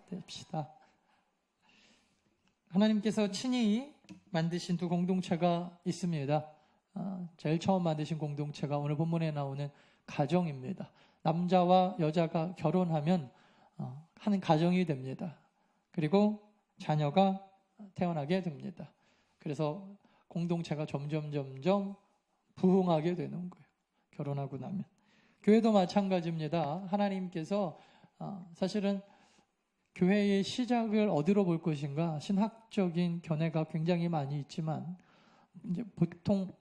됩시다. 하나님께서 친히 만드신 두 공동체가 있습니다. 제일 처음 만드신 공동체가 오늘 본문에 나오는 가정입니다. 남자와 여자가 결혼하면 하는 가정이 됩니다. 그리고 자녀가 태어나게 됩니다. 그래서 공동체가 점점 부흥하게 되는 거예요. 결혼하고 나면. 교회도 마찬가지입니다. 하나님께서 사실은 교회의 시작을 어디로 볼 것인가 신학적인 견해가 굉장히 많이 있지만 이제 보통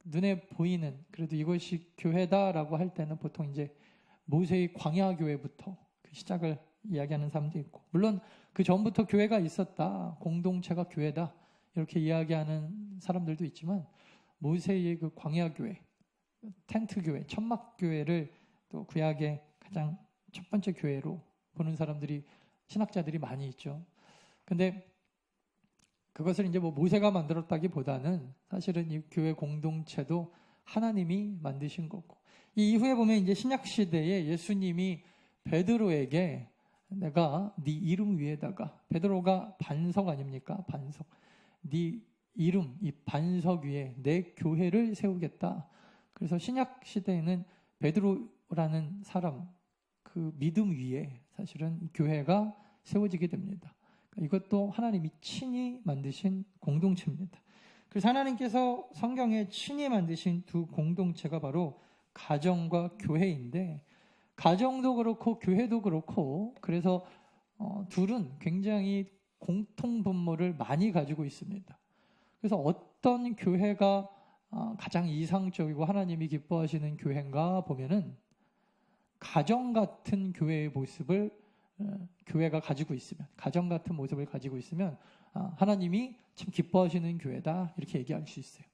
눈에 보이는 그래도 이것이 교회다라고 할 때는 보통 이제 모세의 광야 교회부터 그 시작을 이야기하는 사람도 있고, 물론 그 전부터 교회가 있었다, 공동체가 교회다 이렇게 이야기하는 사람들도 있지만 모세의 그 광야 교회, 텐트 교회, 천막 교회를 또 구약의 가장 첫 번째 교회로 보는 사람들이 신학자들이 많이 있죠. 근데 그것을 이제 뭐 모세가 만들었다기보다는 사실은 이 교회 공동체도 하나님이 만드신 거고, 이 이후에 보면 이제 신약 시대에 예수님이 베드로에게 내가 네 이름 위에다가, 베드로가 반석 아닙니까? 반석. 네 이름, 이 반석 위에 내 교회를 세우겠다. 그래서 신약 시대에는 베드로라는 사람, 그 믿음 위에 사실은 교회가 세워지게 됩니다. 이것도 하나님이 친히 만드신 공동체입니다. 그래서 하나님께서 성경에 친히 만드신 두 공동체가 바로 가정과 교회인데, 가정도 그렇고 교회도 그렇고, 그래서 둘은 굉장히 공통 분모를 많이 가지고 있습니다. 그래서 어떤 교회가 가장 이상적이고 하나님이 기뻐하시는 교회인가 보면은 가정 같은 교회의 모습을 교회가 가지고 있으면, 가정 같은 모습을 가지고 있으면 하나님이 참 기뻐하시는 교회다 이렇게 얘기할 수 있어요.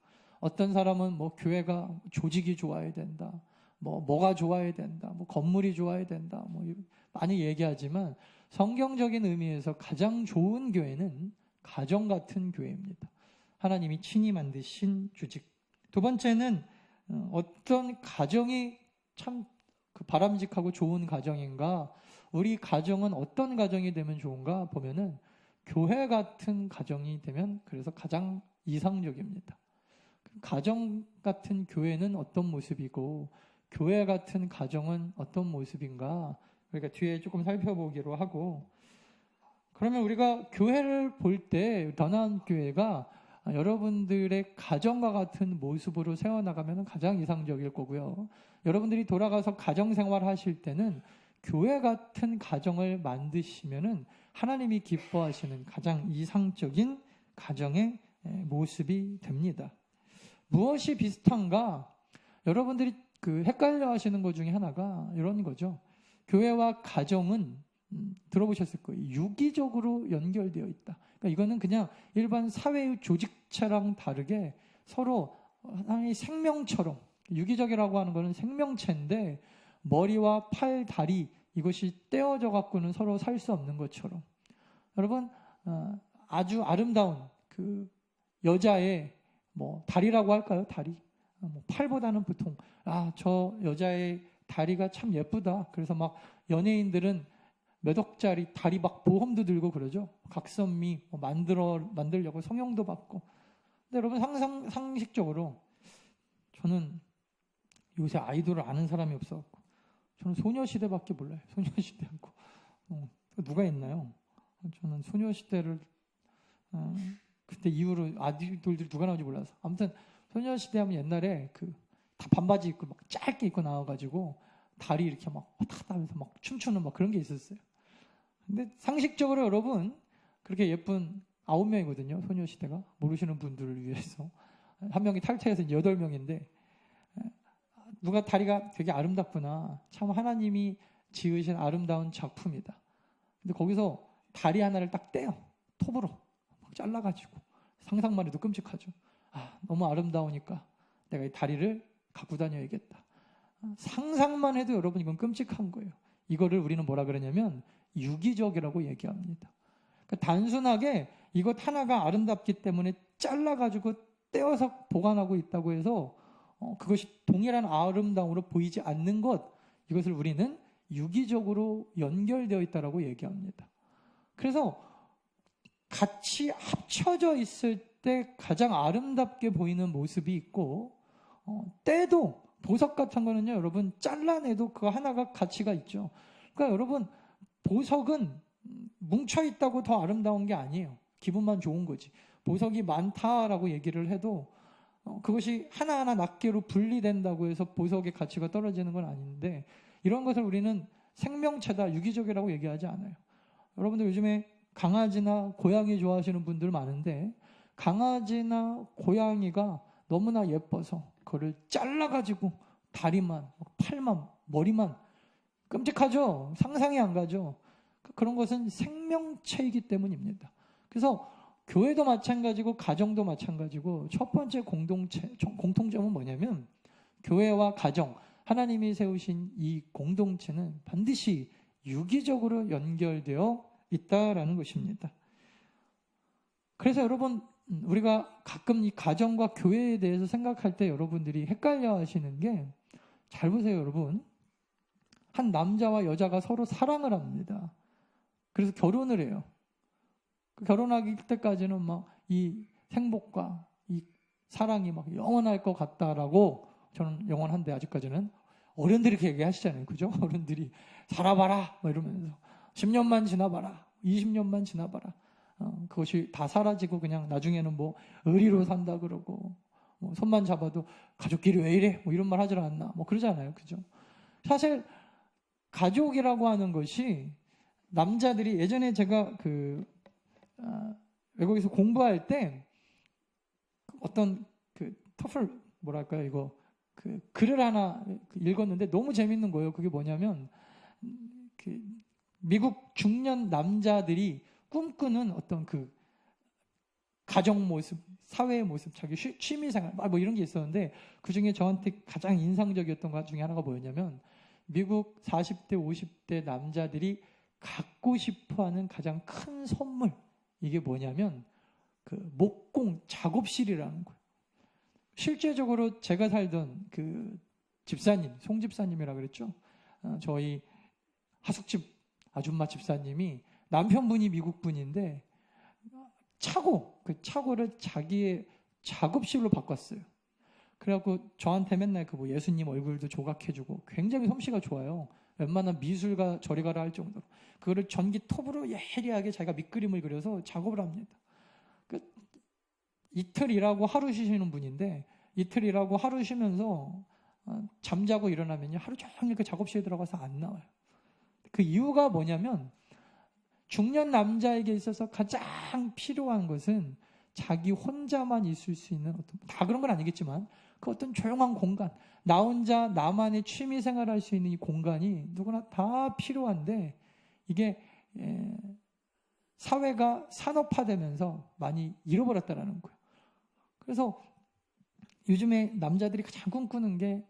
어떤 사람은 뭐 교회가 조직이 좋아야 된다, 뭐가 좋아야 된다, 뭐 건물이 좋아야 된다, 뭐 많이 얘기하지만 성경적인 의미에서 가장 좋은 교회는 가정 같은 교회입니다. 하나님이 친히 만드신 조직. 두 번째는 어떤 가정이 참 바람직하고 좋은 가정인가, 우리 가정은 어떤 가정이 되면 좋은가 보면은 교회 같은 가정이 되면 그래서 가장 이상적입니다. 가정 같은 교회는 어떤 모습이고 교회 같은 가정은 어떤 모습인가, 그러니까 뒤에 조금 살펴보기로 하고, 그러면 우리가 교회를 볼 때 더 나은 교회가 여러분들의 가정과 같은 모습으로 세워나가면 가장 이상적일 거고요. 여러분들이 돌아가서 가정생활 하실 때는 교회 같은 가정을 만드시면은 하나님이 기뻐하시는 가장 이상적인 가정의 모습이 됩니다. 무엇이 비슷한가? 여러분들이 헷갈려 하시는 것 중에 하나가 이런 거죠. 교회와 가정은 들어보셨을 거예요. 유기적으로 연결되어 있다. 그러니까 이거는 그냥 일반 사회의 조직체랑 다르게 서로 하나의 생명처럼, 유기적이라고 하는 것은 생명체인데 머리와 팔, 다리 이것이 떼어져 갖고는 서로 살 수 없는 것처럼, 여러분 아주 아름다운 그 여자의 뭐 다리라고 할까요? 다리. 팔보다는 보통 저 여자의 다리가 참 예쁘다. 그래서 막 연예인들은 몇 억짜리 다리 막 보험도 들고 그러죠. 각선미 만들려고 성형도 받고. 근데 여러분 상식적으로 저는 요새 아이돌을 아는 사람이 없어갖고 저는 소녀시대밖에 몰라요. 소녀시대하고 누가 있나요? 저는 소녀시대를 그때 이후로 아이돌들이 누가 나오는지 몰라서. 아무튼 소녀시대 하면 옛날에 다 반바지 입고 막 짧게 입고 나와가지고 다리 이렇게 막 왔다 갔다 하면서 막 춤추는 막 그런 게 있었어요. 근데 상식적으로 여러분 그렇게 예쁜 9명이거든요. 소녀시대가. 모르시는 분들을 위해서. 한 명이 탈퇴해서 8명인데 누가 다리가 되게 아름답구나. 참 하나님이 지으신 아름다운 작품이다. 근데 거기서 다리 하나를 딱 떼요. 톱으로 막 잘라가지고. 상상만 해도 끔찍하죠. 너무 아름다우니까 내가 이 다리를 갖고 다녀야겠다. 상상만 해도 여러분 이건 끔찍한 거예요. 이거를 우리는 뭐라 그러냐면 유기적이라고 얘기합니다. 그러니까 단순하게 이것 하나가 아름답기 때문에 잘라가지고 떼어서 보관하고 있다고 해서 그것이 동일한 아름다움으로 보이지 않는 것, 이것을 우리는 유기적으로 연결되어 있다라고 얘기합니다. 그래서 같이 합쳐져 있을 때 가장 아름답게 보이는 모습이 있고, 때도 보석 같은 거는요, 여러분 잘라내도 그 하나가 가치가 있죠. 그러니까 여러분 보석은 뭉쳐있다고 더 아름다운 게 아니에요. 기분만 좋은 거지. 보석이 많다라고 얘기를 해도 그것이 하나하나 낱개로 분리된다고 해서 보석의 가치가 떨어지는 건 아닌데, 이런 것을 우리는 생명체다, 유기적이라고 얘기하지 않아요. 여러분들 요즘에 강아지나 고양이 좋아하시는 분들 많은데, 강아지나 고양이가 너무나 예뻐서 그거를 잘라가지고 다리만, 팔만, 머리만, 끔찍하죠? 상상이 안 가죠? 그런 것은 생명체이기 때문입니다. 그래서 교회도 마찬가지고 가정도 마찬가지고, 첫 번째 공통점은 뭐냐면, 교회와 가정, 하나님이 세우신 이 공동체는 반드시 유기적으로 연결되어 있다라는 것입니다. 그래서 여러분, 우리가 가끔 이 가정과 교회에 대해서 생각할 때 여러분들이 헷갈려 하시는 게, 잘 보세요 여러분. 한 남자와 여자가 서로 사랑을 합니다. 그래서 결혼을 해요. 결혼하기 때까지는 막 이 행복과 이 사랑이 막 영원할 것 같다라고, 저는 영원한데 아직까지는 어른들이 이렇게 얘기하시잖아요. 그죠? 어른들이 살아봐라 뭐 이러면서 10년만 지나봐라, 20년만 지나봐라. 그것이 다 사라지고 그냥 나중에는 뭐 의리로 산다 그러고, 뭐 손만 잡아도 가족끼리 왜 이래? 뭐 이런 말 하질 않나? 뭐 그러잖아요. 그죠? 사실 가족이라고 하는 것이, 남자들이 예전에 제가 외국에서 공부할 때 어떤 터플 뭐랄까요, 이거 글을 하나 읽었는데 너무 재밌는 거예요. 그게 뭐냐면, 미국 중년 남자들이 꿈꾸는 어떤 가정 모습, 사회의 모습, 자기 취미생활 뭐 이런 게 있었는데, 그 중에 저한테 가장 인상적이었던 것 중에 하나가 뭐였냐면, 미국 40대 50대 남자들이 갖고 싶어하는 가장 큰 선물, 이게 뭐냐면 목공 작업실이라는 거예요. 실제적으로 제가 살던 집사님, 송 집사님이라 그랬죠. 저희 하숙집 아줌마 집사님이, 남편분이 미국 분인데 차고를 자기의 작업실로 바꿨어요. 그래갖고 저한테 맨날 뭐 예수님 얼굴도 조각해주고, 굉장히 솜씨가 좋아요. 웬만한 미술가 저리 가라 할 정도로 그거를 전기 톱으로 예리하게 자기가 밑그림을 그려서 작업을 합니다. 이틀 일하고 하루 쉬시는 분인데, 이틀 일하고 하루 쉬면서 잠자고 일어나면요, 하루 종일 그 작업실에 들어가서 안 나와요. 그 이유가 뭐냐면, 중년 남자에게 있어서 가장 필요한 것은 자기 혼자만 있을 수 있는, 다 그런 건 아니겠지만 그 어떤 조용한 공간, 나 혼자 나만의 취미 생활할 수 있는 이 공간이 누구나 다 필요한데, 이게 사회가 산업화되면서 많이 잃어버렸다라는 거예요. 그래서 요즘에 남자들이 가장 꿈꾸는 게,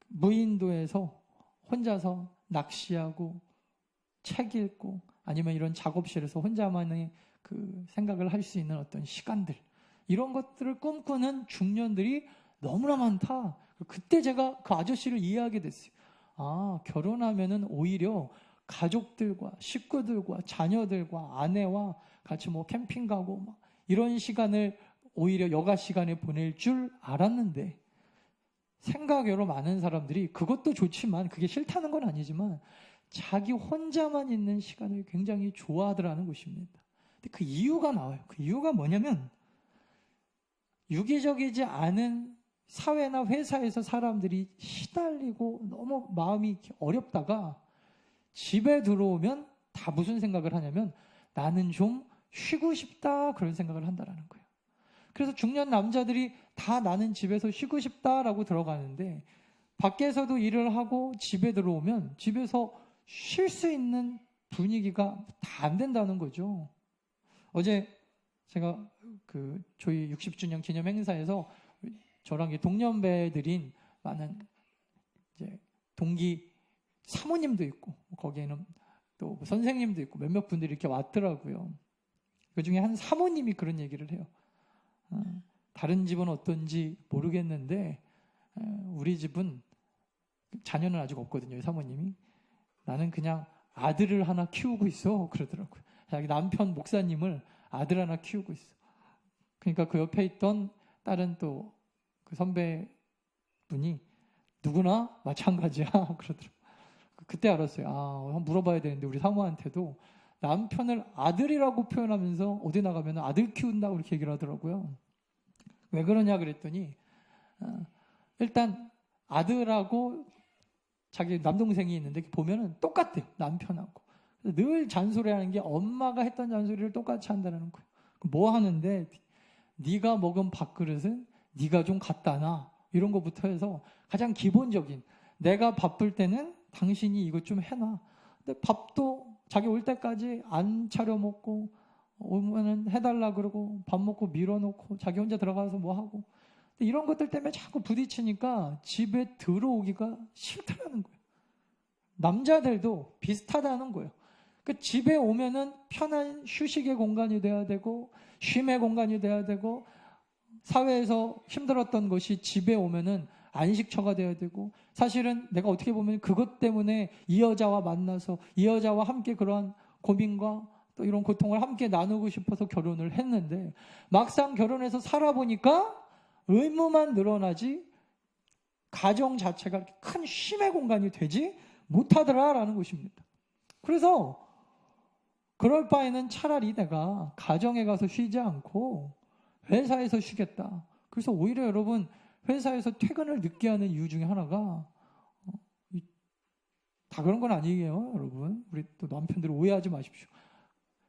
무인도에서 혼자서 낚시하고 책 읽고, 아니면 이런 작업실에서 혼자만의 생각을 할 수 있는 어떤 시간들, 이런 것들을 꿈꾸는 중년들이 너무나 많다. 그때 제가 그 아저씨를 이해하게 됐어요. 결혼하면은 오히려 가족들과 식구들과 자녀들과 아내와 같이 뭐 캠핑 가고 막 이런 시간을 오히려 여가 시간에 보낼 줄 알았는데, 생각외로 많은 사람들이 그것도 좋지만, 그게 싫다는 건 아니지만, 자기 혼자만 있는 시간을 굉장히 좋아하더라는 것입니다. 근데 그 이유가 나와요. 그 이유가 뭐냐면, 유기적이지 않은 사회나 회사에서 사람들이 시달리고 너무 마음이 어렵다가 집에 들어오면 다 무슨 생각을 하냐면, 나는 좀 쉬고 싶다, 그런 생각을 한다라는 거예요. 그래서 중년 남자들이 다 나는 집에서 쉬고 싶다라고 들어가는데, 밖에서도 일을 하고 집에 들어오면 집에서 쉴 수 있는 분위기가 다 안 된다는 거죠. 어제 제가 저희 60주년 기념 행사에서 저랑 동년배들인 많은 이제 동기 사모님도 있고, 거기에는 또 선생님도 있고 몇몇 분들이 이렇게 왔더라고요. 그 중에 한 사모님이 그런 얘기를 해요. 다른 집은 어떤지 모르겠는데 우리 집은, 자녀는 아직 없거든요, 사모님이. 나는 그냥 아들을 하나 키우고 있어. 그러더라고요. 자기 남편 목사님을 아들 하나 키우고 있어. 그러니까 그 옆에 있던 다른 또 그 선배분이 누구나 마찬가지야. 그러더라고요. 그때 알았어요. 한번 물어봐야 되는데 우리 사모한테도 남편을 아들이라고 표현하면서 어디 나가면 아들 키운다고 이렇게 얘기를 하더라고요. 왜 그러냐 그랬더니 일단 아들하고 자기 남동생이 있는데 보면은 똑같대요. 남편하고. 늘 잔소리하는 게 엄마가 했던 잔소리를 똑같이 한다는 거예요. 뭐 하는데 네가 먹은 밥그릇은 네가 좀 갖다 놔. 이런 것부터 해서 가장 기본적인 내가 바쁠 때는 당신이 이것 좀 해놔. 근데 밥도 자기 올 때까지 안 차려 먹고 오면은 해달라 그러고 밥 먹고 밀어놓고 자기 혼자 들어가서 뭐 하고 이런 것들 때문에 자꾸 부딪히니까 집에 들어오기가 싫다는 거예요. 남자들도 비슷하다는 거예요. 그 집에 오면은 편한 휴식의 공간이 돼야 되고 쉼의 공간이 돼야 되고 사회에서 힘들었던 것이 집에 오면은 안식처가 돼야 되고 사실은 내가 어떻게 보면 그것 때문에 이 여자와 만나서 이 여자와 함께 그러한 고민과 또 이런 고통을 함께 나누고 싶어서 결혼을 했는데 막상 결혼해서 살아보니까 의무만 늘어나지 가정 자체가 큰 쉼의 공간이 되지 못하더라라는 것입니다. 그래서 그럴 바에는 차라리 내가 가정에 가서 쉬지 않고 회사에서 쉬겠다. 그래서 오히려 여러분 회사에서 퇴근을 늦게 하는 이유 중에 하나가 다 그런 건 아니에요, 여러분. 우리 또 남편들 오해하지 마십시오.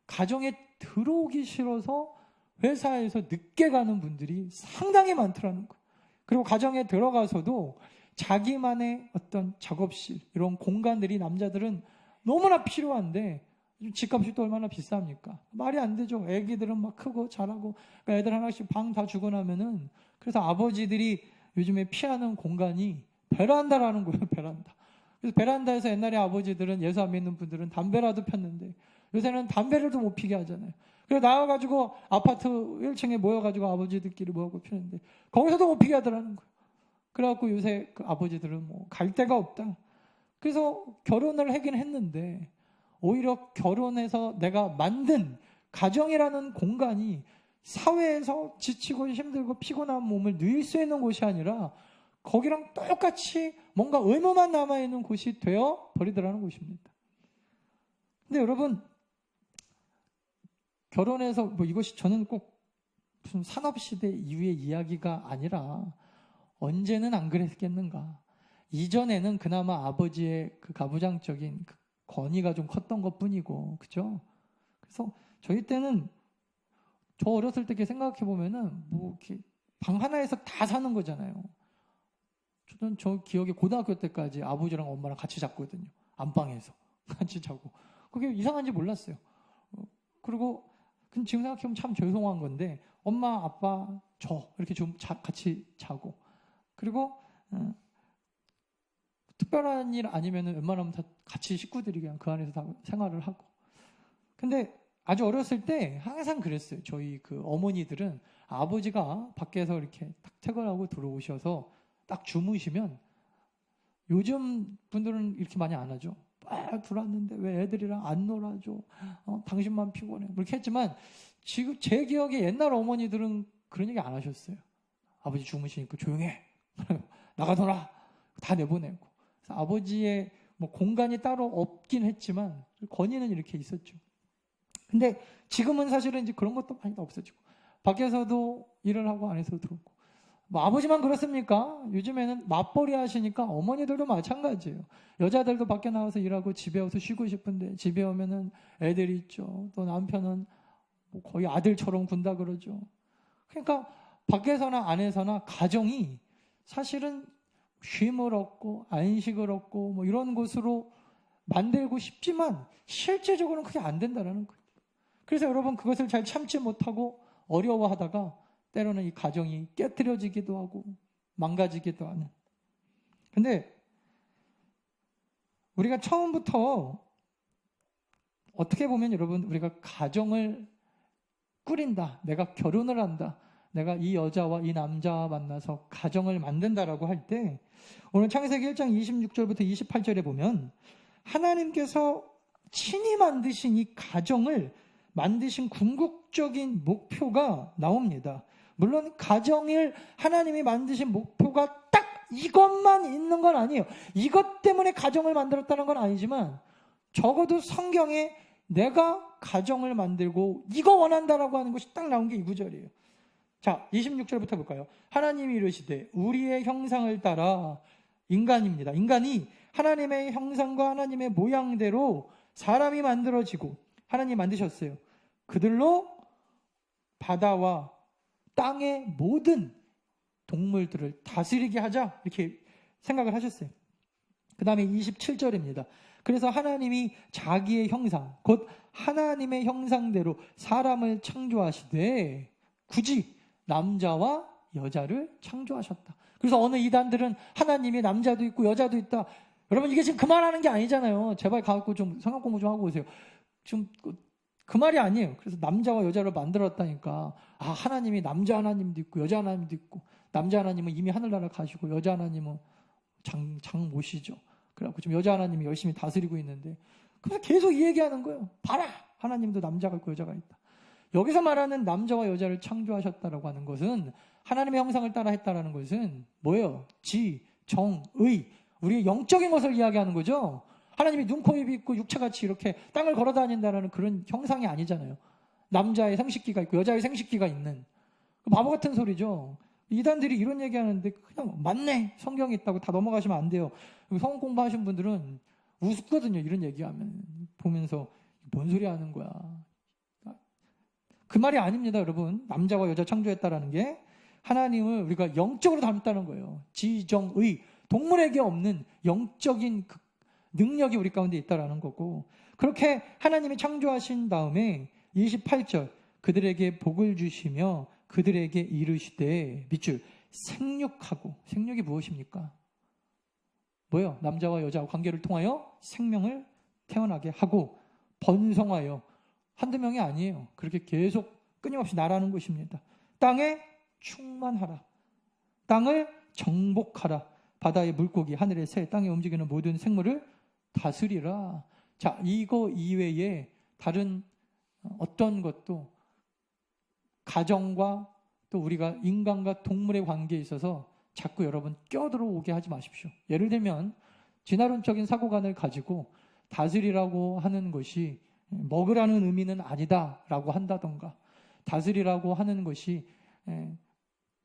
가정에 들어오기 싫어서 회사에서 늦게 가는 분들이 상당히 많더라는 거예요. 그리고 가정에 들어가서도 자기만의 어떤 작업실, 이런 공간들이 남자들은 너무나 필요한데 집값이 또 얼마나 비쌉니까? 말이 안 되죠. 애기들은 막 크고 자라고 그러니까 애들 하나씩 방 다 주고 나면은 그래서 아버지들이 요즘에 피하는 공간이 베란다라는 거예요. 베란다. 그래서 베란다에서 옛날에 아버지들은 예수 안 믿는 분들은 담배라도 폈는데 요새는 담배를도 못 피게 하잖아요. 그래서 나와가지고 아파트 1층에 모여가지고 아버지들끼리 모여고 피는데 거기서도 못 피게 하더라는 거예요. 그래갖고 요새 그 아버지들은 뭐 갈 데가 없다. 그래서 결혼을 하긴 했는데 오히려 결혼해서 내가 만든 가정이라는 공간이 사회에서 지치고 힘들고 피곤한 몸을 누일 수 있는 곳이 아니라 거기랑 똑같이 뭔가 의무만 남아있는 곳이 되어 버리더라는 것입니다. 근데 여러분 결혼해서 뭐 이것이 저는 꼭 무슨 산업시대 이후의 이야기가 아니라 언제는 안 그랬겠는가. 이전에는 그나마 아버지의 그 가부장적인 그 권위가 좀 컸던 것 뿐이고, 그죠? 그래서 저희 때는 저 어렸을 때 생각해 보면은 뭐 이렇게 방 하나에서 다 사는 거잖아요. 저는 저 기억에 고등학교 때까지 아버지랑 엄마랑 같이 잤거든요. 안방에서 같이 자고. 그게 이상한지 몰랐어요. 그리고 지금 생각해보면 참 죄송한 건데 엄마, 아빠, 저 이렇게 좀 같이 자고 그리고 특별한 일 아니면은 웬만하면 다 같이 식구들이 그냥 그 안에서 다 생활을 하고. 근데 아주 어렸을 때 항상 그랬어요. 저희 그 어머니들은 아버지가 밖에서 이렇게 딱 퇴근하고 들어오셔서 딱 주무시면 요즘 분들은 이렇게 많이 안 하죠. 들어왔는데 왜 애들이랑 안 놀아줘? 당신만 피곤해. 뭐 이렇게 했지만 지금 제 기억에 옛날 어머니들은 그런 얘기 안 하셨어요. 아버지 주무시니까 조용해. 나가 놀아. 다 내보내고. 그래서 아버지의 뭐 공간이 따로 없긴 했지만 권위는 이렇게 있었죠. 근데 지금은 사실은 이제 그런 것도 많이 없어지고 밖에서도 일을 하고 안에서도 들어오고. 뭐 아버지만 그렇습니까? 요즘에는 맞벌이 하시니까 어머니들도 마찬가지예요. 여자들도 밖에 나가서 일하고 집에 와서 쉬고 싶은데 집에 오면은 애들이 있죠. 또 남편은 뭐 거의 아들처럼 군다 그러죠. 그러니까 밖에서나 안에서나 가정이 사실은 쉼을 얻고 안식을 얻고 뭐 이런 곳으로 만들고 싶지만 실제적으로는 그게 안 된다는 거예요. 그래서 여러분 그것을 잘 참지 못하고 어려워하다가 때로는 이 가정이 깨트려지기도 하고 망가지기도 하는. 근데 우리가 처음부터 어떻게 보면 여러분 우리가 가정을 꾸린다. 내가 결혼을 한다. 내가 이 여자와 이 남자와 만나서 가정을 만든다라고 할 때 오늘 창세기 1장 26절부터 28절에 보면 하나님께서 친히 만드신 이 가정을 만드신 궁극적인 목표가 나옵니다. 물론 가정을 하나님이 만드신 목표가 딱 이것만 있는 건 아니에요. 이것 때문에 가정을 만들었다는 건 아니지만 적어도 성경에 내가 가정을 만들고 이거 원한다라고 하는 것이 딱 나온 게 이 구절이에요. 자, 26절부터 볼까요? 하나님이 이르시되 우리의 형상을 따라 인간입니다. 인간이 하나님의 형상과 하나님의 모양대로 사람이 만들어지고 하나님이 만드셨어요. 그들로 바다와 땅의 모든 동물들을 다스리게 하자 이렇게 생각을 하셨어요. 그 다음에 27절입니다. 그래서 하나님이 자기의 형상 곧 하나님의 형상대로 사람을 창조하시되 굳이 남자와 여자를 창조하셨다. 그래서 어느 이단들은 하나님이 남자도 있고 여자도 있다. 여러분 이게 지금 그 말하는 게 아니잖아요. 제발 가갖고 좀 성경 공부 좀 하고 오세요. 좀 그 말이 아니에요. 그래서 남자와 여자를 만들었다니까. 아, 하나님이 남자 하나님도 있고 여자 하나님도 있고, 남자 하나님은 이미 하늘나라 가시고 여자 하나님은 장 모시죠. 그래갖고 지금 여자 하나님이 열심히 다스리고 있는데, 그래서 계속 이 얘기하는 거예요. 봐라, 하나님도 남자가 있고 여자가 있다. 여기서 말하는 남자와 여자를 창조하셨다라고 하는 것은, 하나님의 형상을 따라 했다라는 것은 뭐예요? 지, 정, 의, 우리의 영적인 것을 이야기하는 거죠. 하나님이 눈, 코, 입이 있고 육체같이 이렇게 땅을 걸어다닌다는 그런 형상이 아니잖아요. 남자의 생식기가 있고 여자의 생식기가 있는, 바보 같은 소리죠. 이단들이 이런 얘기하는데 그냥 맞네, 성경이 있다고 다 넘어가시면 안 돼요. 성경 공부하신 분들은 우습거든요. 이런 얘기하면 보면서 뭔 소리 하는 거야. 그 말이 아닙니다, 여러분. 남자와 여자 창조했다라는 게 하나님을 우리가 영적으로 닮았다는 거예요. 지정의, 동물에게 없는 영적인 능력이 우리 가운데 있다라는 거고, 그렇게 하나님이 창조하신 다음에 28절 그들에게 복을 주시며 그들에게 이르시되 밑줄 생육하고, 생육이 무엇입니까? 뭐예요? 남자와 여자와 관계를 통하여 생명을 태어나게 하고 번성하여, 한두 명이 아니에요. 그렇게 계속 끊임없이 나라는 것입니다. 땅에 충만하라, 땅을 정복하라, 바다의 물고기, 하늘의 새, 땅에 움직이는 모든 생물을 다스리라. 자, 이거 이외에 다른 어떤 것도 가정과 또 우리가 인간과 동물의 관계에 있어서 자꾸 여러분 껴들어오게 하지 마십시오. 예를 들면 진화론적인 사고관을 가지고 다스리라고 하는 것이 먹으라는 의미는 아니다라고 한다던가, 다스리라고 하는 것이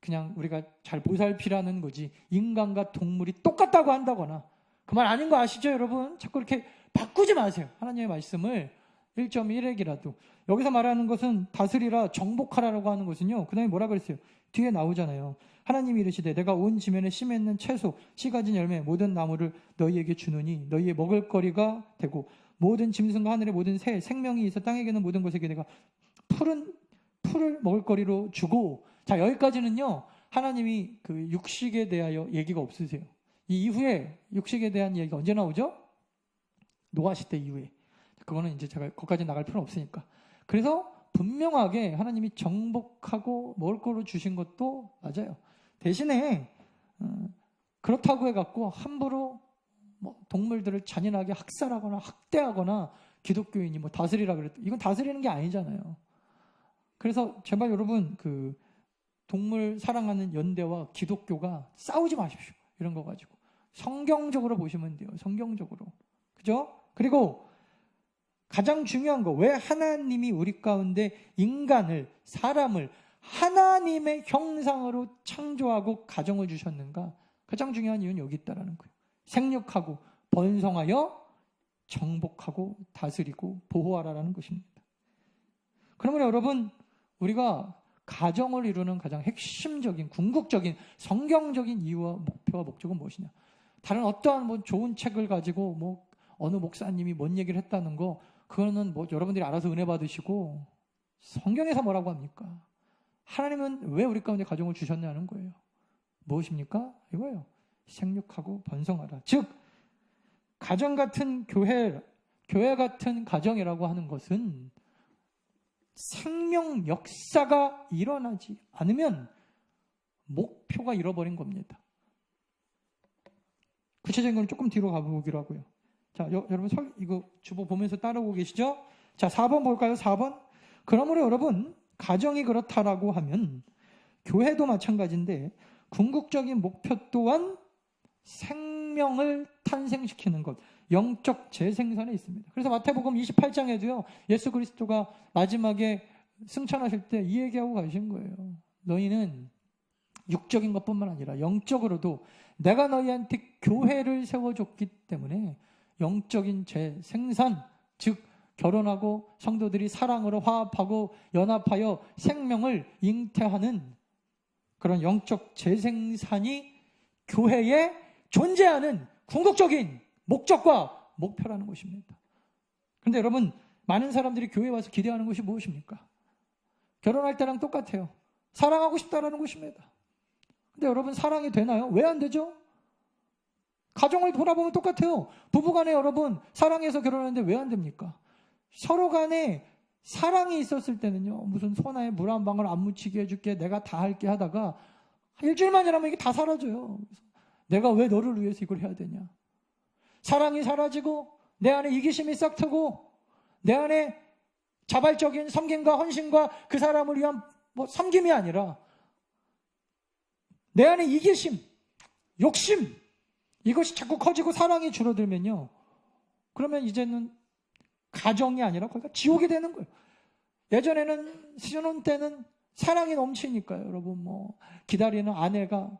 그냥 우리가 잘 보살피라는 거지 인간과 동물이 똑같다고 한다거나, 그 말 아닌 거 아시죠, 여러분? 자꾸 이렇게 바꾸지 마세요. 하나님의 말씀을 1.1핵이라도. 여기서 말하는 것은 다스리라, 정복하라라고 하는 것은요, 그 다음에 뭐라 그랬어요? 뒤에 나오잖아요. 하나님이 이르시되 내가 온 지면에 심에 있는 채소, 씨 가진 열매, 모든 나무를 너희에게 주느니 너희의 먹을거리가 되고, 모든 짐승과 하늘의 모든 새, 생명이 있어 땅에게는 모든 것에게 내가 풀을 먹을거리로 주고. 자, 여기까지는요, 하나님이 그 육식에 대하여 얘기가 없으세요. 이 이후에 육식에 대한 얘기가 언제 나오죠? 노아 시대 이후에. 그거는 이제 제가 거기까지 나갈 필요는 없으니까. 그래서 분명하게 하나님이 정복하고 먹을 거로 주신 것도 맞아요. 대신에 그렇다고 해갖고 함부로 뭐 동물들을 잔인하게 학살하거나 학대하거나 기독교인이 뭐 다스리라 그랬다, 이건 다스리는 게 아니잖아요. 그래서 제발 여러분, 그 동물 사랑하는 연대와 기독교가 싸우지 마십시오. 이런 거 가지고 성경적으로 보시면 돼요. 성경적으로. 그죠? 그리고 가장 중요한 거, 왜 하나님이 우리 가운데 인간을, 사람을 하나님의 형상으로 창조하고 가정을 주셨는가? 가장 중요한 이유는 여기 있다라는 거예요. 생육하고 번성하여 정복하고 다스리고 보호하라라는 것입니다. 그러면 여러분, 우리가 가정을 이루는 가장 핵심적인, 궁극적인, 성경적인 이유와 목표와 목적은 무엇이냐? 다른 어떠한 뭐 좋은 책을 가지고 뭐 어느 목사님이 뭔 얘기를 했다는 거, 그거는 뭐 여러분들이 알아서 은혜 받으시고, 성경에서 뭐라고 합니까? 하나님은 왜 우리 가운데 가정을 주셨냐는 거예요. 무엇입니까? 이거예요. 생육하고 번성하라. 즉, 가정 같은 교회 같은 가정이라고 하는 것은 생명 역사가 일어나지 않으면 목표가 잃어버린 겁니다. 구체적인 건 조금 뒤로 가보기로 하고요. 자, 여러분 이거 주보 보면서 따라오고 계시죠? 자, 4번 볼까요? 4번. 그러므로 여러분, 가정이 그렇다라고 하면 교회도 마찬가지인데 궁극적인 목표 또한 생명을 탄생시키는 것, 영적 재생산에 있습니다. 그래서 마태복음 28장에도요, 예수 그리스도가 마지막에 승천하실 때 이 얘기하고 가신 거예요. 너희는 육적인 것뿐만 아니라 영적으로도 내가 너희한테 교회를 세워줬기 때문에 영적인 재생산, 즉 결혼하고 성도들이 사랑으로 화합하고 연합하여 생명을 잉태하는 그런 영적 재생산이 교회에 존재하는 궁극적인 목적과 목표라는 것입니다. 그런데 여러분, 많은 사람들이 교회에 와서 기대하는 것이 무엇입니까? 결혼할 때랑 똑같아요. 사랑하고 싶다라는 것입니다. 근데 여러분, 사랑이 되나요? 왜 안 되죠? 가정을 돌아보면 똑같아요. 부부간에 여러분 사랑해서 결혼하는데 왜 안 됩니까? 서로 간에 사랑이 있었을 때는요, 무슨 소나에 물 한 방울 안 묻히게 해줄게, 내가 다 할게 하다가 일주일만 지나면 이게 다 사라져요. 그래서 내가 왜 너를 위해서 이걸 해야 되냐? 사랑이 사라지고 내 안에 이기심이 싹 트고 내 안에 자발적인 섬김과 헌신과 그 사람을 위한 섬김이 아니라 내 안에 이기심, 욕심, 이것이 자꾸 커지고 사랑이 줄어들면요, 그러면 이제는 가정이 아니라 거기가 지옥이 되는 거예요. 예전에는 신혼 때는 사랑이 넘치니까요. 여러분, 기다리는 아내가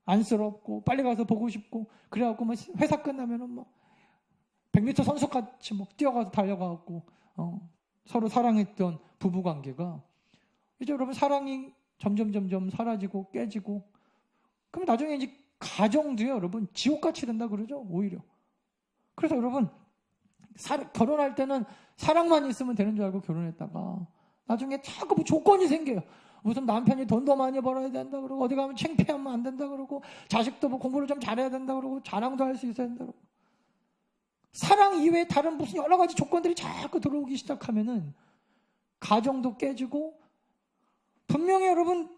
안쓰럽고 빨리 가서 보고 싶고, 그래갖고 회사 끝나면은 100m 선수같이 뛰어가서 달려가갖고 서로 사랑했던 부부 관계가 이제 여러분 사랑이 점점 사라지고 깨지고, 그럼 나중에 이제 가정도요, 여러분 지옥같이 된다 그러죠, 오히려. 그래서 여러분, 결혼할 때는 사랑만 있으면 되는 줄 알고 결혼했다가 나중에 자꾸 조건이 생겨요. 무슨 남편이 돈도 많이 벌어야 된다 그러고, 어디 가면 창피하면 안 된다 그러고, 자식도 공부를 좀 잘해야 된다 그러고, 자랑도 할 수 있어야 된다 그러고, 사랑 이외에 다른 무슨 여러 가지 조건들이 자꾸 들어오기 시작하면은 가정도 깨지고, 분명히 여러분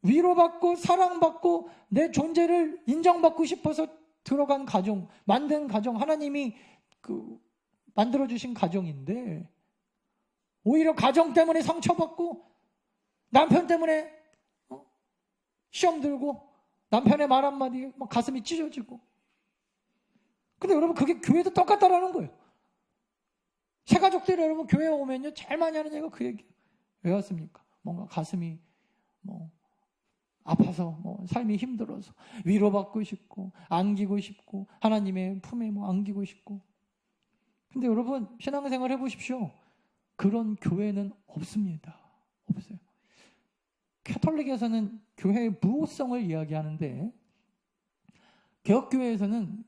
위로받고 사랑받고 내 존재를 인정받고 싶어서 들어간 가정, 만든 가정, 하나님이 만들어주신 가정인데 오히려 가정 때문에 상처받고 남편 때문에 시험 들고 남편의 말 한마디에 가슴이 찢어지고. 근데 여러분, 그게 교회도 똑같다라는 거예요. 새 가족들이 여러분 교회에 오면요, 제일 많이 하는 얘기가 그 얘기예요. 왜 왔습니까? 뭔가 가슴이 아파서, 삶이 힘들어서 위로받고 싶고 안기고 싶고 하나님의 품에 안기고 싶고. 근데 여러분, 신앙생활 해보십시오. 그런 교회는 없습니다. 없어요. 캐톨릭에서는 교회의 무호성을 이야기하는데, 개혁교회에서는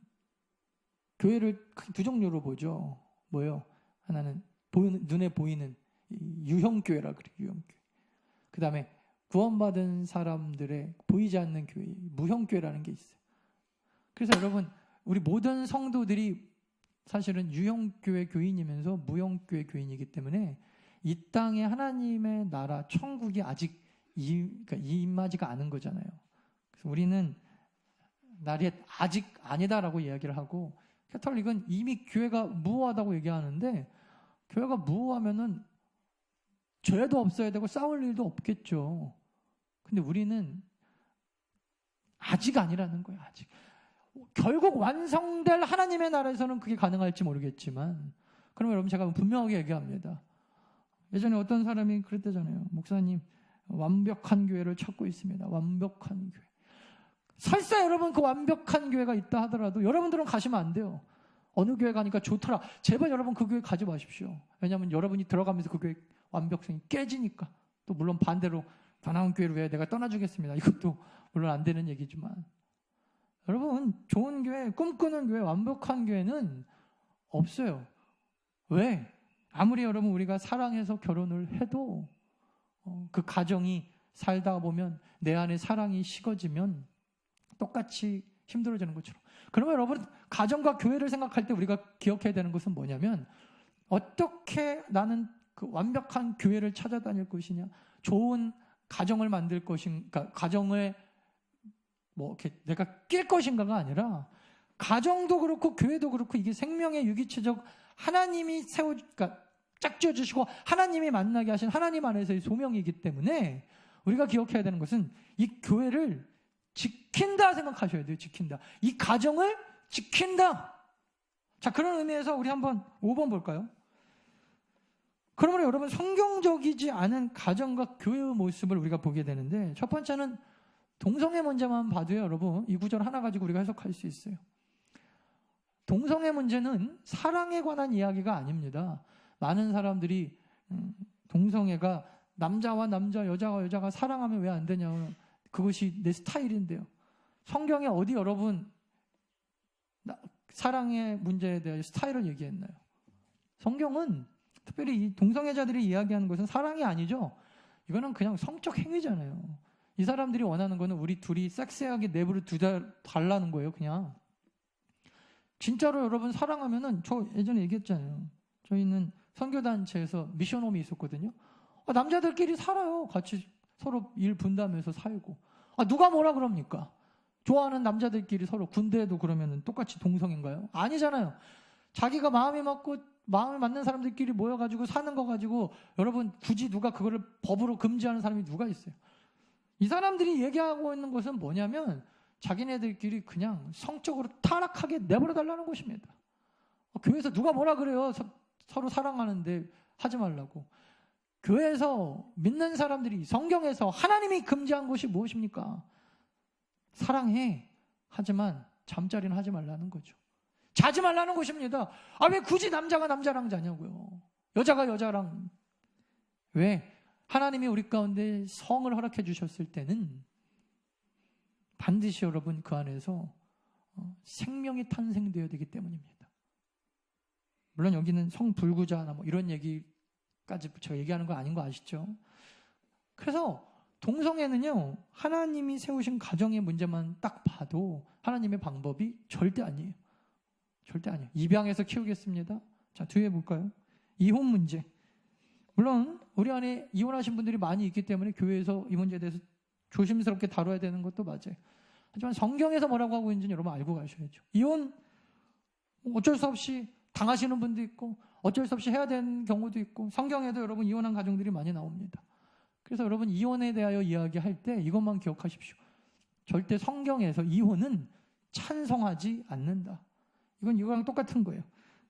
교회를 두 종류로 보죠. 뭐예요? 하나는 눈에 보이는 유형교회라 그래요. 유형교회. 그 다음에 구원받은 사람들의 보이지 않는 교회, 무형교회라는 게 있어요. 그래서 여러분, 우리 모든 성도들이 사실은 유형교회 교인이면서 무형교회 교인이기 때문에 이 땅에 하나님의 나라, 천국이 아직 임하지가 않은 거잖아요. 그래서 우리는 날이 아직 아니다라고 이야기를 하고, 캐톨릭은 이미 교회가 무호하다고 얘기하는데, 교회가 무호하면은 죄도 없어야 되고 싸울 일도 없겠죠. 근데 우리는 아직 아니라는 거예요. 아직. 결국 완성될 하나님의 나라에서는 그게 가능할지 모르겠지만, 그러면 여러분, 제가 분명하게 얘기합니다. 예전에 어떤 사람이 그랬다잖아요. 목사님, 완벽한 교회를 찾고 있습니다. 완벽한 교회. 설사 여러분 그 완벽한 교회가 있다 하더라도 여러분들은 가시면 안 돼요. 어느 교회 가니까 좋더라. 제발 여러분 그 교회 가지 마십시오. 왜냐하면 여러분이 들어가면서 그 교회 완벽성이 깨지니까. 또 물론 반대로 더 나은 교회를 왜 내가 떠나주겠습니다. 이것도 물론 안 되는 얘기지만, 여러분, 좋은 교회, 꿈꾸는 교회, 완벽한 교회는 없어요. 왜? 아무리 여러분 우리가 사랑해서 결혼을 해도 그 가정이 살다 보면 내 안에 사랑이 식어지면 똑같이 힘들어지는 것처럼. 그러면 여러분, 가정과 교회를 생각할 때 우리가 기억해야 되는 것은 뭐냐면, 어떻게 나는 그 완벽한 교회를 찾아다닐 것이냐, 좋은 가정을 만들 것인가, 가정을 이렇게 내가 낄 것인가가 아니라 가정도 그렇고 교회도 그렇고 이게 생명의 유기체적 하나님이 그러니까 짝지어 주시고 하나님이 만나게 하신 하나님 안에서의 소명이기 때문에 우리가 기억해야 되는 것은 이 교회를 지킨다 생각하셔야 돼요. 지킨다. 이 가정을 지킨다. 자, 그런 의미에서 우리 한번 5번 볼까요? 그러면 여러분, 성경적이지 않은 가정과 교회의 모습을 우리가 보게 되는데, 첫 번째는 동성애 문제만 봐도요, 여러분, 이 구절 하나 가지고 우리가 해석할 수 있어요. 동성애 문제는 사랑에 관한 이야기가 아닙니다. 많은 사람들이 동성애가 남자와 남자, 여자와 여자가 사랑하면 왜 안 되냐, 그것이 내 스타일인데요. 성경에 어디 여러분 사랑의 문제에 대해 스타일을 얘기했나요? 성경은 특별히 이 동성애자들이 이야기하는 것은 사랑이 아니죠. 이거는 그냥 성적 행위잖아요. 이 사람들이 원하는 거는 우리 둘이 섹시하게 내부를 달라는 거예요. 그냥 진짜로 여러분 사랑하면은, 저 예전에 얘기했잖아요. 저희는 선교단체에서 미션홈이 있었거든요. 남자들끼리 살아요. 같이 서로 일 분담해서 살고. 누가 뭐라 그럽니까? 좋아하는 남자들끼리 서로, 군대에도 그러면 똑같이 동성인가요? 아니잖아요. 자기가 마음이 맞는 사람들끼리 모여가지고 사는 거 가지고 여러분 굳이 누가 그거를 법으로 금지하는 사람이 누가 있어요? 이 사람들이 얘기하고 있는 것은 뭐냐면 자기네들끼리 그냥 성적으로 타락하게 내버려 달라는 것입니다. 교회에서 누가 뭐라 그래요? 서로 사랑하는데 하지 말라고. 교회에서 믿는 사람들이, 성경에서 하나님이 금지한 것이 무엇입니까? 사랑해. 하지만 잠자리는 하지 말라는 거죠. 자지 말라는 것입니다. 왜 굳이 남자가 남자랑 자냐고요. 여자가 여자랑. 왜? 하나님이 우리 가운데 성을 허락해 주셨을 때는 반드시 여러분 그 안에서 생명이 탄생되어야 되기 때문입니다. 물론 여기는 성불구자나 뭐 이런 얘기까지 제가 얘기하는 거 아닌 거 아시죠? 그래서 동성애는요, 하나님이 세우신 가정의 문제만 딱 봐도 하나님의 방법이 절대 아니에요. 절대 아니에요. 입양해서 키우겠습니다. 자, 뒤에 볼까요? 이혼 문제. 물론 우리 안에 이혼하신 분들이 많이 있기 때문에 교회에서 이 문제에 대해서 조심스럽게 다뤄야 되는 것도 맞아요. 하지만 성경에서 뭐라고 하고 있는지는 여러분 알고 가셔야죠. 이혼 어쩔 수 없이 당하시는 분도 있고 어쩔 수 없이 해야 되는 경우도 있고, 성경에도 여러분 이혼한 가정들이 많이 나옵니다. 그래서 여러분 이혼에 대하여 이야기할 때 이것만 기억하십시오. 절대 성경에서 이혼은 찬성하지 않는다. 이건 이거랑 똑같은 거예요.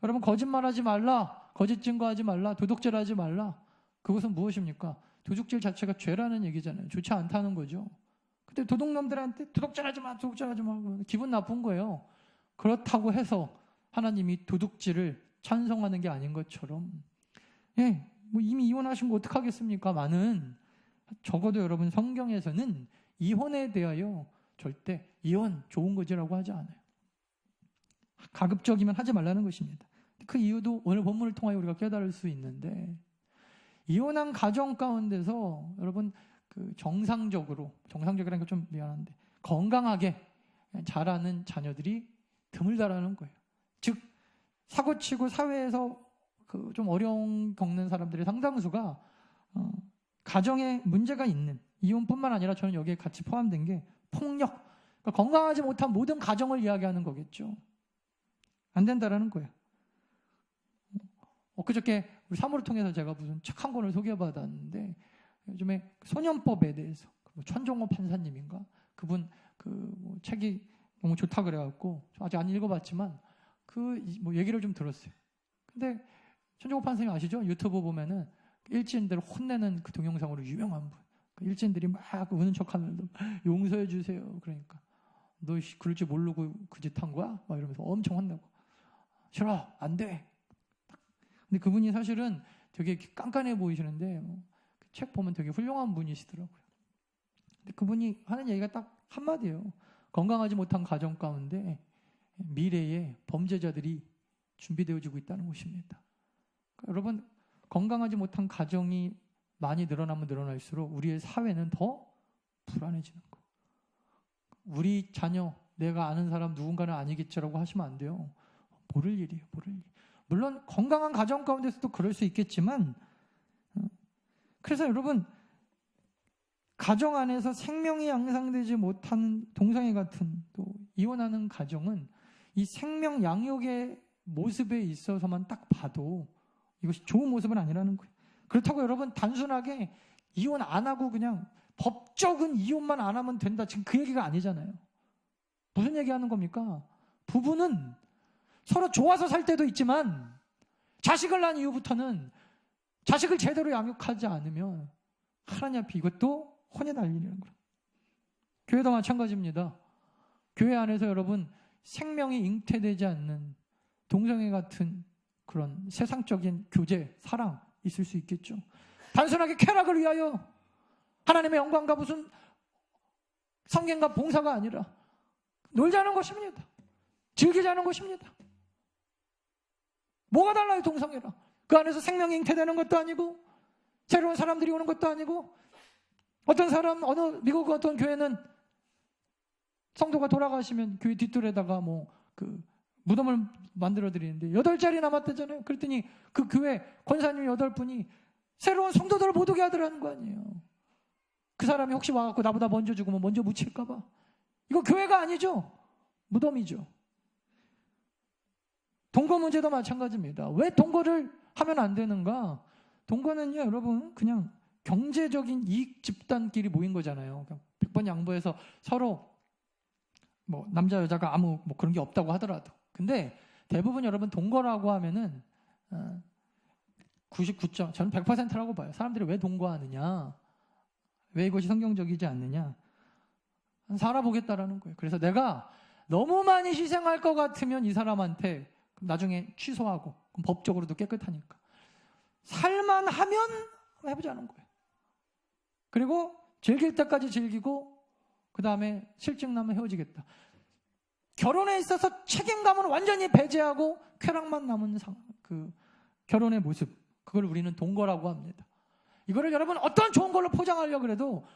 여러분 거짓말하지 말라, 거짓 증거하지 말라, 도둑질하지 말라. 그것은 무엇입니까? 도둑질 자체가 죄라는 얘기잖아요. 좋지 않다는 거죠. 근데 도둑놈들한테 도둑질하지 마, 도둑질하지 마, 기분 나쁜 거예요. 그렇다고 해서 하나님이 도둑질을 찬성하는 게 아닌 것처럼, 뭐 이미 이혼하신 거 어떡하겠습니까? 많은, 적어도 여러분 성경에서는 이혼에 대하여 절대 이혼 좋은 거지라고 하지 않아요. 가급적이면 하지 말라는 것입니다. 그 이유도 오늘 본문을 통하여 우리가 깨달을 수 있는데, 이혼한 가정 가운데서 여러분 정상적이라는 게 좀 미안한데 건강하게 자라는 자녀들이 드물다라는 거예요. 즉 사고치고 사회에서 좀 어려움 겪는 사람들의 상당수가 가정에 문제가 있는, 이혼뿐만 아니라 저는 여기에 같이 포함된 게 폭력, 그러니까 건강하지 못한 모든 가정을 이야기하는 거겠죠. 안 된다라는 거예요. 엊그저께 우리 사무를 통해서 제가 무슨 책 한 권을 소개받았는데, 요즘에 소년법에 대해서 천종호 판사님인가 그분 책이 너무 좋다 그래갖고 아직 안 읽어봤지만 뭐 얘기를 좀 들었어요. 근데 천종호 판사님 아시죠? 유튜브 보면은 일진들 혼내는 그 동영상으로 유명한 분. 그 일진들이 막 우는 척하면서 용서해 주세요. 그러니까 너 그럴 줄 모르고 그 짓 한 거야? 막 이러면서 엄청 혼내고, 싫어, 안 돼. 근데 그분이 사실은 되게 깐깐해 보이시는데 그 책 보면 되게 훌륭한 분이시더라고요. 근데 그분이 하는 얘기가 딱 한마디예요. 건강하지 못한 가정 가운데 미래의 범죄자들이 준비되어지고 있다는 것입니다. 그러니까 여러분, 건강하지 못한 가정이 많이 늘어나면 늘어날수록 우리의 사회는 더 불안해지는 거예요. 우리 자녀, 내가 아는 사람 누군가는 아니겠지라고 하시면 안 돼요. 모를 일이에요. 모를 일. 물론 건강한 가정 가운데서도 그럴 수 있겠지만, 그래서 여러분 가정 안에서 생명이 양상되지 못하는 동성애 같은 또 이혼하는 가정은 이 생명 양육의 모습에 있어서만 딱 봐도 이것이 좋은 모습은 아니라는 거예요. 그렇다고 여러분 단순하게 이혼 안 하고 그냥 법적인 이혼만 안 하면 된다. 지금 그 얘기가 아니잖아요. 무슨 얘기하는 겁니까? 부부는 서로 좋아서 살 때도 있지만 자식을 낳은 이후부터는 자식을 제대로 양육하지 않으면 하나님 앞에 이것도 혼이 날리는 거예요. 교회도 마찬가지입니다. 교회 안에서 여러분 생명이 잉태되지 않는 동성애 같은 그런 세상적인 교제, 사랑 있을 수 있겠죠. 단순하게 쾌락을 위하여 하나님의 영광과 무슨 성경과 봉사가 아니라 놀자는 것입니다. 즐기자는 것입니다. 뭐가 달라요, 동성애랑? 그 안에서 생명이 잉태되는 것도 아니고 새로운 사람들이 오는 것도 아니고 어떤 사람, 미국 어떤 교회는 성도가 돌아가시면 교회 뒷뜰에다가 무덤을 만들어 드리는데 8자리 남았대잖아요. 그랬더니 그 교회 권사님 8분이 새로운 성도들을 못 오게 하더라는 거 아니에요. 그 사람이 혹시 와갖고 나보다 먼저 죽으면 먼저 묻힐까봐. 이거 교회가 아니죠. 무덤이죠. 동거 문제도 마찬가지입니다. 왜 동거를 하면 안 되는가? 동거는요, 여러분, 그냥 경제적인 이익 집단끼리 모인 거잖아요. 100번 양보해서 서로 남자 여자가 아무 그런 게 없다고 하더라도. 근데 대부분 여러분 동거라고 하면은 99점, 저는 100%라고 봐요. 사람들이 왜 동거하느냐? 왜 이것이 성경적이지 않느냐? 살아보겠다라는 거예요. 그래서 내가 너무 많이 희생할 것 같으면 이 사람한테 나중에 취소하고, 그럼 법적으로도 깨끗하니까. 살만하면 해보자는 거예요. 그리고 즐길 때까지 즐기고, 그 다음에 실증 나면 헤어지겠다. 결혼에 있어서 책임감은 완전히 배제하고 쾌락만 남은 그 결혼의 모습, 그걸 우리는 동거라고 합니다. 이거를 여러분 어떤 좋은 걸로 포장하려고 그래도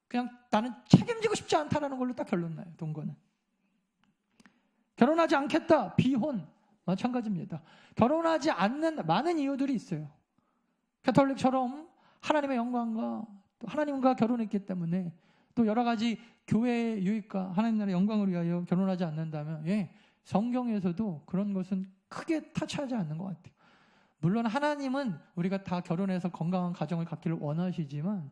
그냥 나는 책임지고 싶지 않다라는 걸로 딱 결론 나요. 동거는. 결혼하지 않겠다. 비혼. 마찬가지입니다. 결혼하지 않는 많은 이유들이 있어요. 가톨릭처럼 하나님의 영광과 또 하나님과 결혼했기 때문에 또 여러 가지 교회의 유익과 하나님 나라의 영광을 위하여 결혼하지 않는다면 성경에서도 그런 것은 크게 타치하지 않는 것 같아요. 물론 하나님은 우리가 다 결혼해서 건강한 가정을 갖기를 원하시지만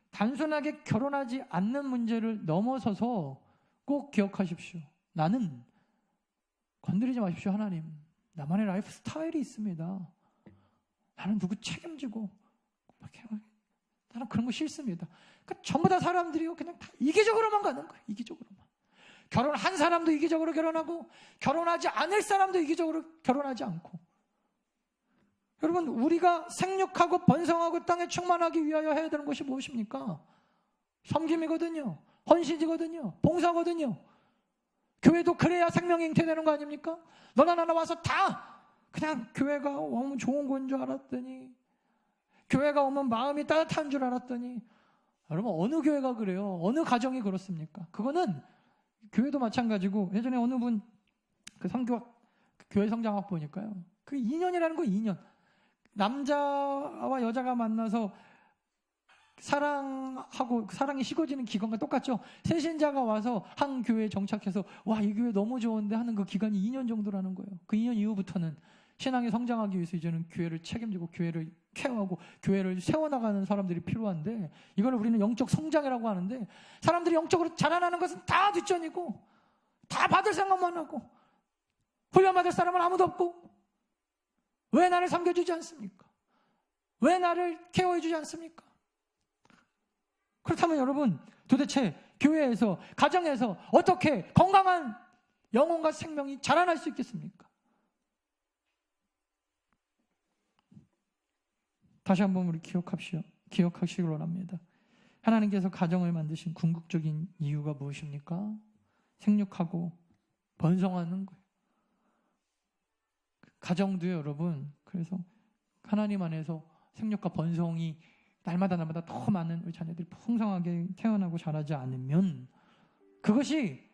단순하게 결혼하지 않는 문제를 넘어서서 꼭 기억하십시오. 나는 건드리지 마십시오. 하나님, 나만의 라이프 스타일이 있습니다. 나는 누구 책임지고 나는 그런 거 싫습니다. 그러니까 전부 다 사람들이요 그냥 다 이기적으로만 가는 거예요. 이기적으로만. 결혼한 사람도 이기적으로 결혼하고 결혼하지 않을 사람도 이기적으로 결혼하지 않고. 여러분, 우리가 생육하고 번성하고 땅에 충만하기 위하여 해야 되는 것이 무엇입니까? 섬김이거든요. 헌신이거든요. 봉사거든요. 교회도 그래야 생명이 잉태되는 거 아닙니까? 너나 나나 와서 다 그냥 교회가 오면 좋은 건 줄 알았더니, 교회가 오면 마음이 따뜻한 줄 알았더니, 여러분 어느 교회가 그래요? 어느 가정이 그렇습니까? 그거는 교회도 마찬가지고, 예전에 어느 분 그 성교학 교회 성장학 보니까요, 그 2년이라는 거 2년. 남자와 여자가 만나서 사랑하고 사랑이 식어지는 기간과 똑같죠. 새신자가 와서 한 교회에 정착해서 와, 이 교회 너무 좋은데 하는 그 기간이 2년 정도라는 거예요. 그 2년 이후부터는 신앙이 성장하기 위해서 이제는 교회를 책임지고 교회를 케어하고 교회를 세워나가는 사람들이 필요한데, 이걸 우리는 영적 성장이라고 하는데, 사람들이 영적으로 자라나는 것은 다 뒷전이고 다 받을 생각만 하고 훈련받을 사람은 아무도 없고, 왜 나를 섬겨주지 않습니까? 왜 나를 케어해주지 않습니까? 그렇다면 여러분, 도대체 교회에서, 가정에서 어떻게 건강한 영혼과 생명이 자라날 수 있겠습니까? 다시 한번 우리 기억하시길 원합니다. 하나님께서 가정을 만드신 궁극적인 이유가 무엇입니까? 생육하고 번성하는 거예요. 가정도요, 여러분. 그래서 하나님 안에서 생육과 번성이 날마다 더 많은 우리 자녀들이 풍성하게 태어나고 자라지 않으면, 그것이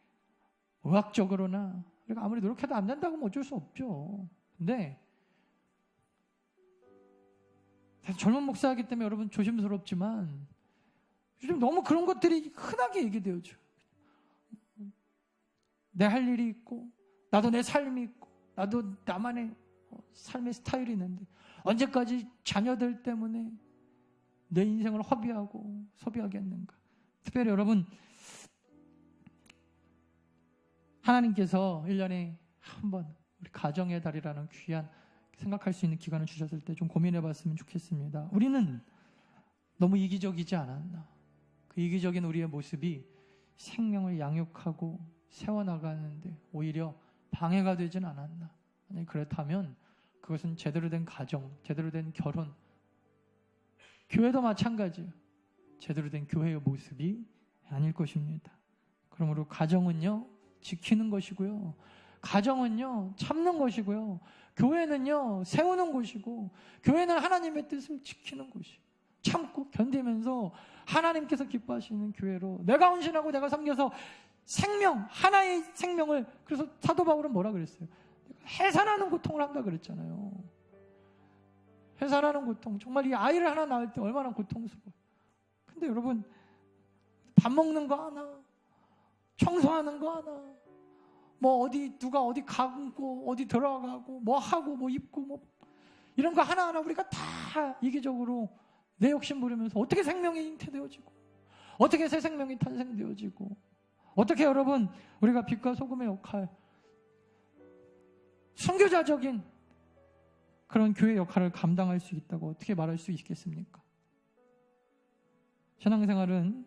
의학적으로나 우리가 아무리 노력해도 안 된다고 하면 어쩔 수 없죠. 근데 젊은 목사이기 때문에 여러분 조심스럽지만 요즘 너무 그런 것들이 흔하게 얘기되어져. 내 할 일이 있고 나도 내 삶이 있고 나도 나만의 삶의 스타일이 있는데 언제까지 자녀들 때문에 내 인생을 허비하고 소비하겠는가? 특별히 여러분, 하나님께서 1년에 한 번 우리 가정의 달이라는 귀한 생각할 수 있는 기간을 주셨을 때 좀 고민해 봤으면 좋겠습니다. 우리는 너무 이기적이지 않았나? 그 이기적인 우리의 모습이 생명을 양육하고 세워나가는데 오히려 방해가 되진 않았나? 아니, 그렇다면 그것은 제대로 된 가정, 제대로 된 결혼, 교회도 마찬가지예요. 제대로 된 교회의 모습이 아닐 것입니다. 그러므로 가정은요, 지키는 것이고요. 가정은요, 참는 것이고요. 교회는요, 세우는 곳이고, 교회는 하나님의 뜻을 지키는 곳이에요. 참고 견디면서 하나님께서 기뻐하시는 교회로 내가 헌신하고 내가 섬겨서 생명, 하나의 생명을, 그래서 사도 바울은 뭐라 그랬어요? 해산하는 고통을 한다 그랬잖아요. 해산하는 고통. 정말 이 아이를 하나 낳을 때 얼마나 고통스러워요. 근데 여러분, 밥 먹는 거 하나, 청소하는 거 하나, 뭐 어디 누가 어디 가고 어디 들어가고 뭐 하고 뭐 입고 뭐 이런 거 하나하나 우리가 다 이기적으로 내 욕심 부리면서 어떻게 생명이 잉태되어지고 어떻게 새 생명이 탄생되어지고 어떻게 여러분 우리가 빛과 소금의 역할, 선교자적인 그런 교회 역할을 감당할 수 있다고 어떻게 말할 수 있겠습니까? 신앙생활은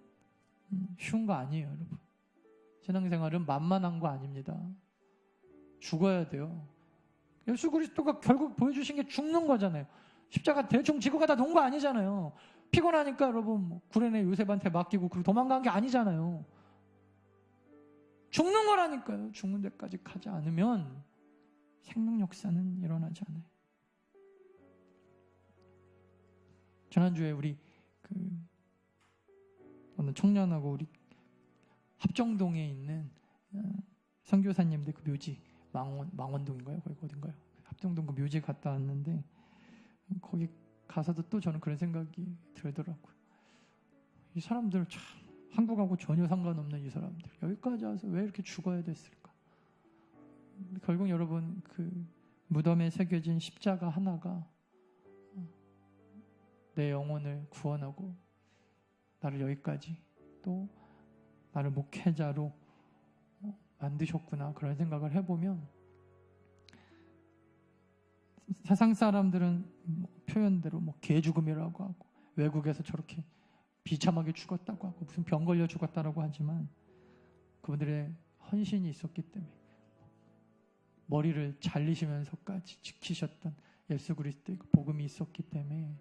쉬운 거 아니에요, 여러분. 신앙생활은 만만한 거 아닙니다. 죽어야 돼요. 예수 그리스도가 결국 보여주신 게 죽는 거잖아요. 십자가 대충 지고 가다 놓은 거 아니잖아요. 피곤하니까 여러분 뭐 구레네 요셉한테 맡기고 그리고 도망간 게 아니잖아요. 죽는 거라니까요. 죽는 데까지 가지 않으면 생명 역사는 일어나지 않아요. 지난주에 우리 어느 청년하고 우리 합정동에 있는 선교사님들 그 묘지 망원동인가요? 거기 어딘가요? 합정동 그 묘지 갔다 왔는데 거기 가서도 또 저는 그런 생각이 들더라고요. 이 사람들 참 한국하고 전혀 상관없는 이 사람들 여기까지 와서 왜 이렇게 죽어야 됐을까? 결국 여러분 그 무덤에 새겨진 십자가 하나가 내 영혼을 구원하고 나를 여기까지 또 나를 목회자로 만드셨구나 그런 생각을 해보면 세상 사람들은 표현대로 개죽음이라고 하고 외국에서 저렇게 비참하게 죽었다고 하고 무슨 병 걸려 죽었다라고 하지만 그분들의 헌신이 있었기 때문에 머리를 잘리시면서까지 지키셨던 예수 그리스도의 복음이 있었기 때문에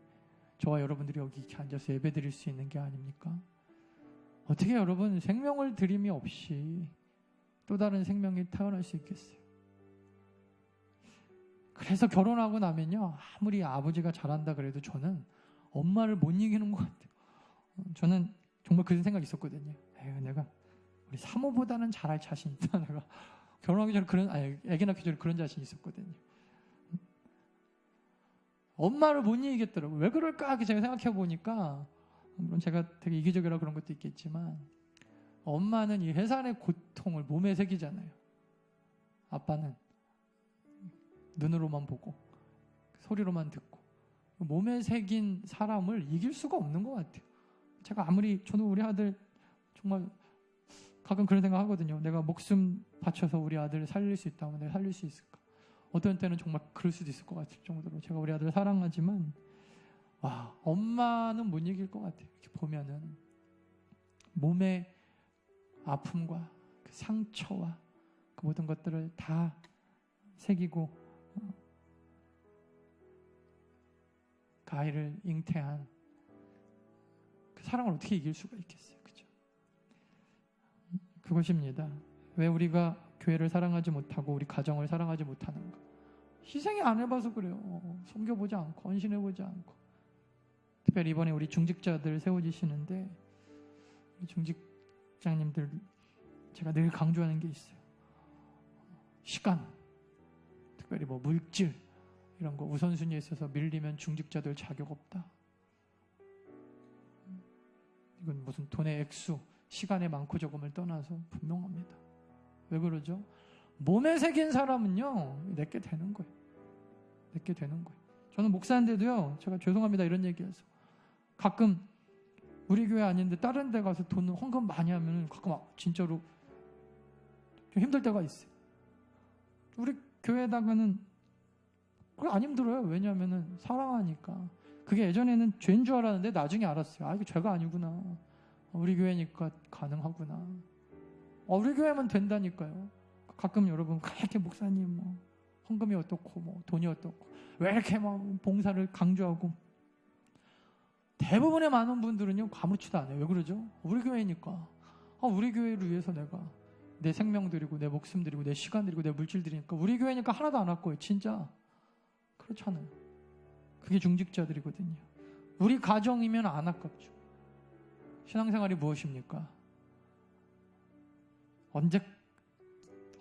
저와 여러분들이 여기 이렇게 앉아서 예배드릴 수 있는 게 아닙니까? 어떻게 여러분 생명을 드림이 없이 또 다른 생명이 태어날 수 있겠어요? 그래서 결혼하고 나면요 아무리 아버지가 잘한다 그래도 저는 엄마를 못 이기는 것 같아요. 저는 정말 그런 생각이 있었거든요. 내가 우리 사모보다는 잘할 자신 있다. 내가 결혼하기 전에 아기 낳기 전에 그런 자신이 있었거든요. 엄마를 못 이기겠더라고요. 왜 그럴까 제가 생각해 보니까 물론 제가 되게 이기적이라 그런 것도 있겠지만 엄마는 이 해산의 고통을 몸에 새기잖아요. 아빠는 눈으로만 보고 소리로만 듣고 몸에 새긴 사람을 이길 수가 없는 것 같아요. 제가 아무리 저도 우리 아들 정말 가끔 그런 생각 하거든요. 내가 목숨 바쳐서 우리 아들을 살릴 수 있다면 내가 살릴 수 있을까? 어떤 때는 정말 그럴 수도 있을 것 같을 정도로 제가 우리 아들을 사랑하지만 와 엄마는 못 이길 것 같아요. 이렇게 보면은 몸의 아픔과 그 상처와 그 모든 것들을 다 새기고 그 아이를 잉태한 그 사랑을 어떻게 이길 수가 있겠어요, 그죠? 그것입니다. 왜 우리가 교회를 사랑하지 못하고 우리 가정을 사랑하지 못하는가? 희생이 안 해봐서 그래요. 섬겨보지 않고 헌신해보지 않고. 특별히 이번에 우리 중직자들 세워지시는데 중직자님들 제가 늘 강조하는 게 있어요. 시간, 특별히 뭐 물질 이런 거 우선순위에 있어서 밀리면 중직자들 자격 없다. 이건 무슨 돈의 액수, 시간의 많고 적음을 떠나서 분명합니다. 왜 그러죠? 몸에 새긴 사람은요, 내게 되는 거예요. 내게 되는 거예요. 저는 목사인데도요, 제가 죄송합니다 이런 얘기해서 가끔 우리 교회 아닌데 다른 데 가서 돈 헌금 많이 하면 가끔 진짜로 좀 힘들 때가 있어요. 우리 교회에다가는 그게 안 힘들어요. 왜냐하면 사랑하니까. 그게 예전에는 죄인 줄 알았는데 나중에 알았어요. 아, 이게 죄가 아니구나. 우리 교회니까 가능하구나. 우리 교회면 된다니까요. 가끔 여러분 그렇게 목사님 뭐 헌금이 어떻고 뭐 돈이 어떻고 왜 이렇게 막 봉사를 강조하고, 대부분의 많은 분들은요 아무렇지도 않아요. 왜 그러죠? 우리 교회니까. 우리 교회를 위해서 내가 내 생명 드리고 내 목숨 드리고 내 시간 드리고 내 물질 드리니까 우리 교회니까 하나도 안 아까워요. 진짜 그렇잖아요. 그게 중직자들이거든요. 우리 가정이면 안 아깝죠. 신앙생활이 무엇입니까? 언제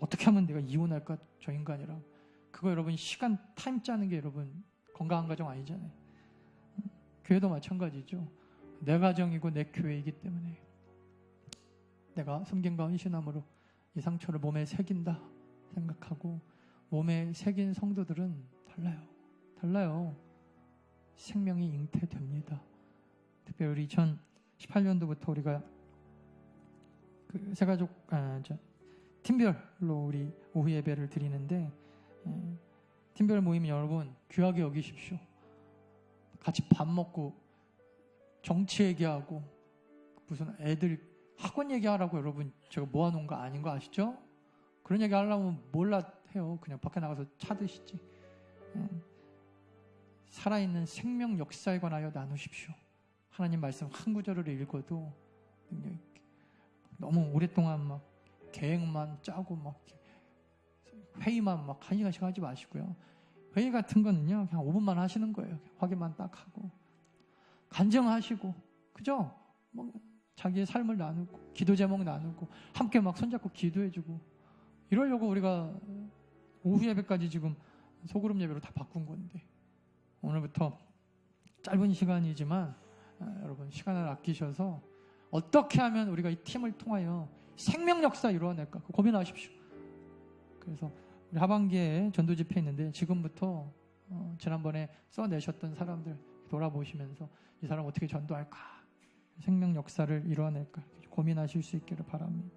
어떻게 하면 내가 이혼할까 저 인간이랑. 그거 여러분 시간 타임 짜는 게 여러분 건강한 가정 아니잖아요. 교회도 마찬가지죠. 내 가정이고 내 교회이기 때문에 내가 섬김과 헌신함으로 이 상처를 몸에 새긴다 생각하고, 몸에 새긴 성도들은 달라요. 생명이 잉태됩니다. 특별히 우리 2018년도부터 우리가 그 새가족 팀별로 우리 오후 예배를 드리는데, 팀별 모임 여러분 귀하게 여기십시오. 같이 밥 먹고 정치 얘기하고 무슨 애들 학원 얘기하라고 여러분 제가 모아놓은 거 아닌 거 아시죠? 그런 얘기 하려면 몰라 해요. 그냥 밖에 나가서 차 드시지. 살아있는 생명 역사에 관하여 나누십시오. 하나님 말씀 한 구절을 읽어도 너무 오랫동안 막 계획만 짜고 막 회의만 막 1시간씩 하지 마시고요. 회의 같은 거는요 그냥 5분만 하시는 거예요. 확인만 딱 하고 간증하시고, 그죠? 뭐 자기의 삶을 나누고 기도 제목 나누고 함께 막 손잡고 기도해주고, 이러려고 우리가 오후 예배까지 지금 소그룹 예배로 다 바꾼 건데, 오늘부터 짧은 시간이지만 여러분 시간을 아끼셔서 어떻게 하면 우리가 이 팀을 통하여 생명 역사 이루어낼까 고민하십시오. 그래서 우리 하반기에 전도 집회 있는데 지금부터 지난번에 써내셨던 사람들 돌아보시면서 이 사람 어떻게 전도할까, 생명 역사를 이루어낼까 고민하실 수 있기를 바랍니다.